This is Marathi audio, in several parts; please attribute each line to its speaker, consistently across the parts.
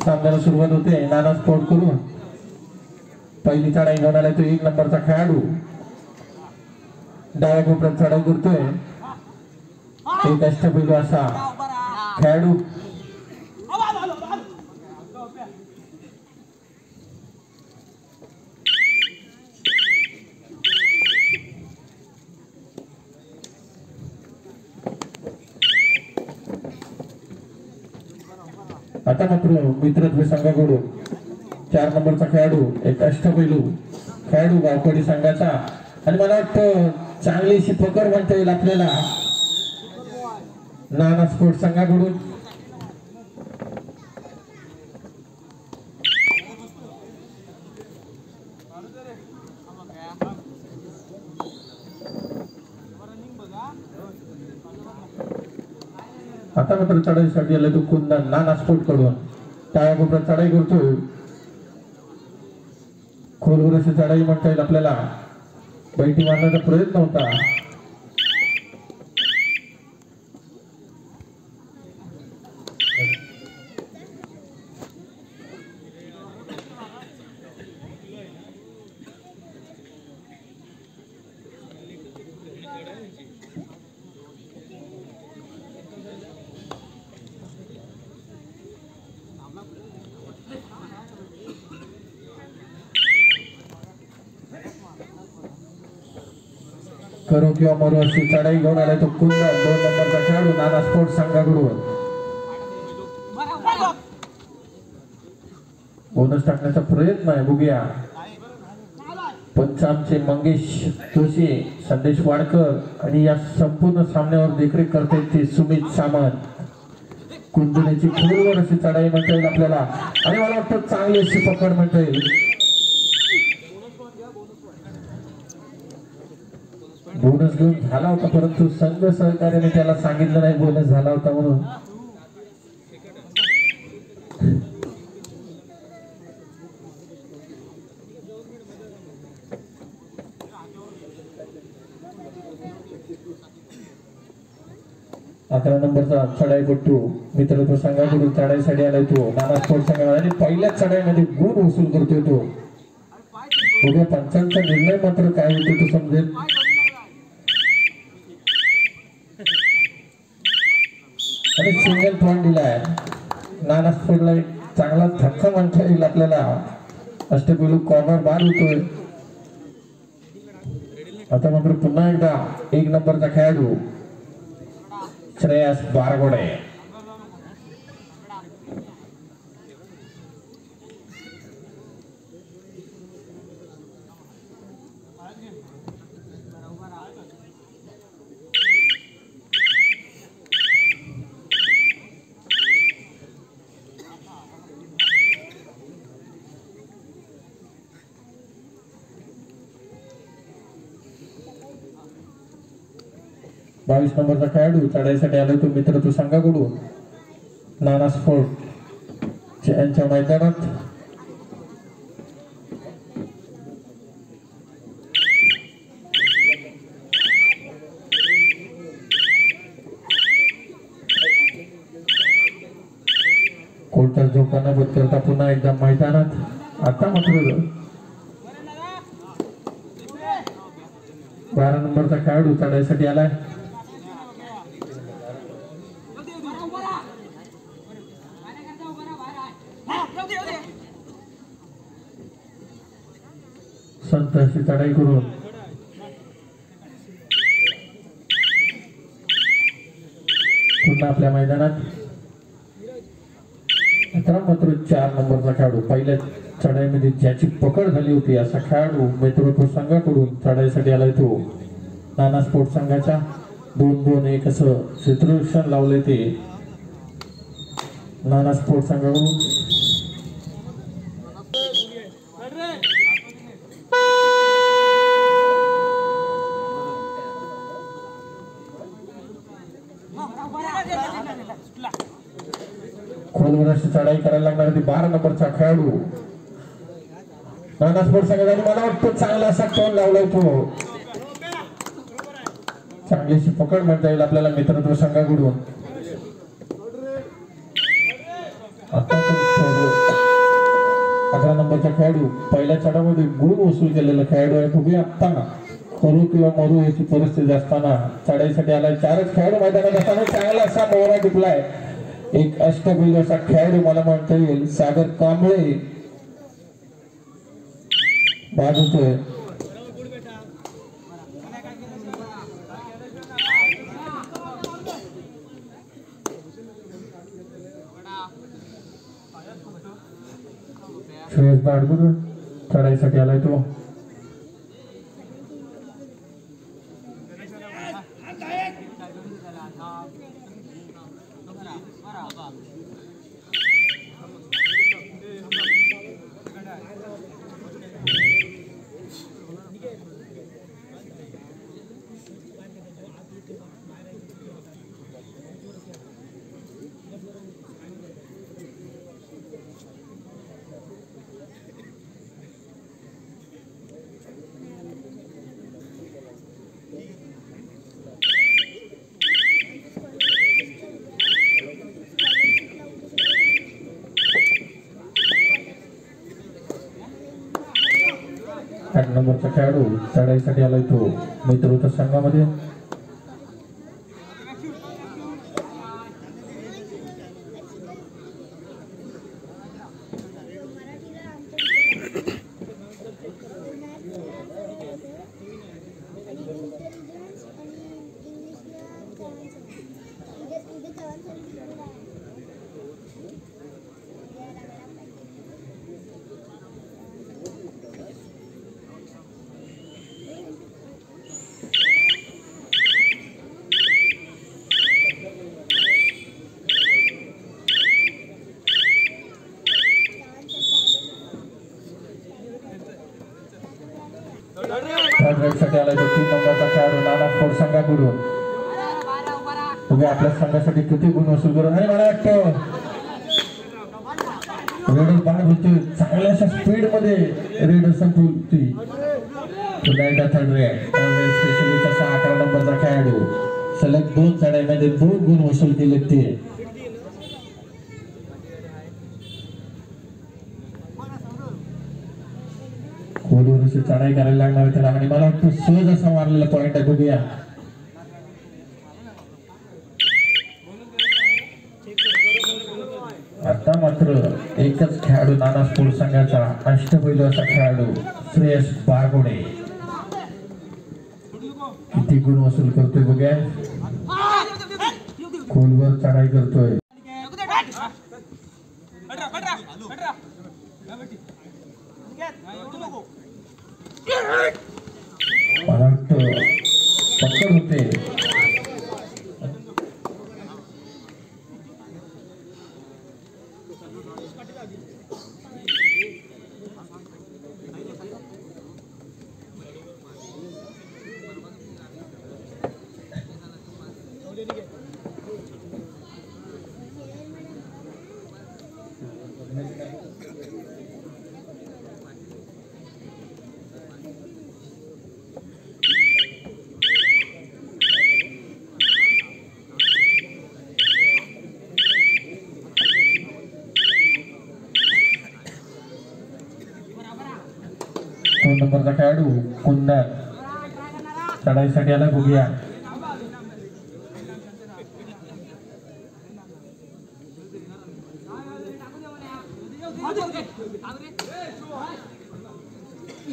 Speaker 1: सामन्याला सुरुवात होते नाना स्पोर्ट करून पहिली चढाई घेऊन आलाय तो 1 नंबरचा खेळाडू डाव्या कोपऱ्यात चढाई करतोय एक अष्टपैलू असा खेळाडू आता मात्र मित्रत्व संघाकडून 4 नंबरचा खेळाडू एक अष्टपैलू खेळाडू गावकडी संघाचा आणि मला वाटतं चांगलीशी पकड म्हणता येईल आपल्याला नाना स्पोर्ट्स संघाकडून आता मात्र चढाईसाठी आला तो कुंदन नाना स्पोर्ट कडून टाळ्या कोपऱ्यात चढाई करतोय खोलवर अशी चढाई म्हणता येईल आपल्याला बैठी मारण्याचा प्रयत्न होता करो किंवा मरो अशी चढाई घेऊन आलाय तो कुंदन 2 नंबरचा खेळाडू नाना स्पोर्ट्स संघाकडून बोनस टाकण्याचा प्रयत्न आहे बघूया पंच आमचे मंगेश जोशी संदेश वाडकर आणि या संपूर्ण सामन्यावर देखरेख करतायत ते सुमित सामंत कुंदनेची खोलवर अशी चढाई म्हणता येईल आपल्याला आणि मला वाटतं चांगली अशी पकड म्हणता येईल बोनस घेऊन झाला होता परंतु संघ सहकार्याने त्याला सांगितलं नाही बोनस झाला होता म्हणून अकरा नंबरचा चढाईपट्टू मित्रत्व संघाकडून चढाईसाठी आलाय तो नाना स्पोर्ट्स संघाला आणि पहिल्याच चढाईमध्ये गुण वसूल करतोय तो बघूया पंचांचा निर्णय मात्र काय होतो तो समजेल आणि सिंगल पॉइंट दिलाय नाना स्पोर्टला एक चांगला धक्का म्हणता येईल आपल्याला अष्टपैलू कॉर्नर बार होतोय आता मात्र पुन्हा एकदा 1 नंबरचा खेळाडू श्रेयस बारगोडे 22 नंबरचा खेळाडू चढाईसाठी आलाय तो मित्रत्व संघाकडून नाना स्पोर्ट यांच्या मैदानात कोणत्या झोकांना बदलता पुन्हा एकदा मैदानात आता मात्र 12 नंबरचा खेळाडू चढाईसाठी आलाय संत अशी चढाई करून पुन्हा आपल्या मैदानात 17 मात्र 4 नंबरचा खेळाडू पहिल्या चढाईमध्ये ज्याची पकड झाली होती असा खेळाडू मित्रत्व संघाकडून चढाईसाठी आलाय तो नाना स्पोर्ट्स संघाच्या 2-2-1 असं क्षेत्ररक्षण लावले ते नाना स्पोर्ट्स संघाकडून खोलवर अशी चढाई करायला लागणार ती 12 नंबरचा खेळाडू नाना स्पोर्ट्स संघाने मला वाटतं चांगला असा टोन लावलाय तो चांगलीशी पकड म्हणता येईल आपल्याला मित्रत्व संघाकडून आता नंबरचा खेळाडू पहिल्या चढामध्ये गुण वसूल केलेला खेळाडू आहे. बघूया आता करू किंवा मरू याची परिस्थिती असताना चढाईसाठी आलाय. चारच खेळाडू मैदानात असताना चांगला असा मोहरा टिपलाय. एक अष्टपैलू असा खेळाडू मला म्हणता येईल सागर कांबळे बाद होतोय. श्रेयस बाडगुड चढाईसाठी आलाय तो. आठ नंबरचा खेळाडू चढाईसाठी आलाय तो मित्रच्या संघामध्ये. साठी आलाय तो 3 नंबरचा खेळाडू नाना फोड संघाकडून. तुम्ही आपल्या संघासाठी किती गुण वसूल करून आणि मला वाटतं रेडर बाद होते. चांगल्याशा स्पीड मध्ये रेडर संपवती. थर्ड रेड स्पेशली तसा 11 नंबरचा खेळाडू सलग 2 चढाईमध्ये 2 गुण वसूल केले. ते खोलीवर अशी चढाई करायला लागणार आहे त्याला आणि मला वाटतं सहज असा मारलेला पॉइंट आहे. बघूया आता मात्र एकच खेळाडू नाना स्पोर्ट्स संघाचा अष्टपैलू असा खेळाडू श्रेयस बारगोडे किती गुण वसूल करतोय. बघूया खोलवर चढाई करतोय. मला वाटतं पकड होते. 2 नंबरचा खेळाडू कुंदन चढाईसाठी आला. बघूया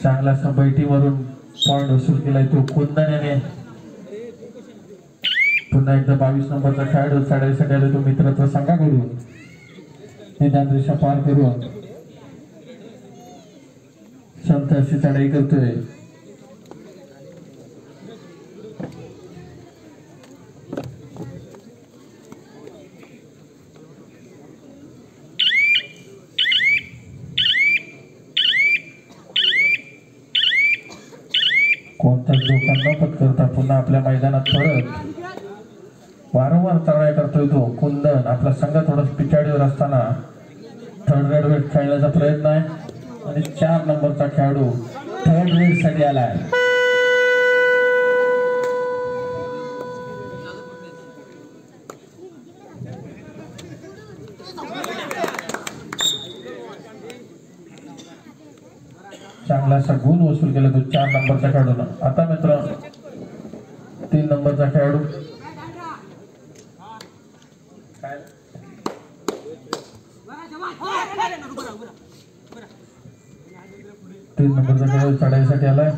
Speaker 1: चांगला असा बैठीवरून पॉइंट वसूल केलाय तो कुंदन याने. पुन्हा एकदा 22 नंबरचा खेळाडू चढाईसाठी आला तो मित्रत्व संघाकडून. निदान रेषा पार करून संत अशी चढाई करतोय. कोणताच धोका न पत्करता पुन्हा आपल्या मैदानात परत वारंवार चढाई करतोय तो कुंदन. आपला संघ थोडा पिछाडीवर असताना थर्ड रेड खेळण्याचा प्रयत्न आहे आणि 4 नंबरचा खेळाडू थर्ड रेड साठी आलाय. चांगलासा गुण वसूल केला तो 4 नंबरच्या खेळाडूला. आता मित्र 3 नंबरचा खेळाडू 3 नंबरचा खेळाडू चढाईसाठी आलाय.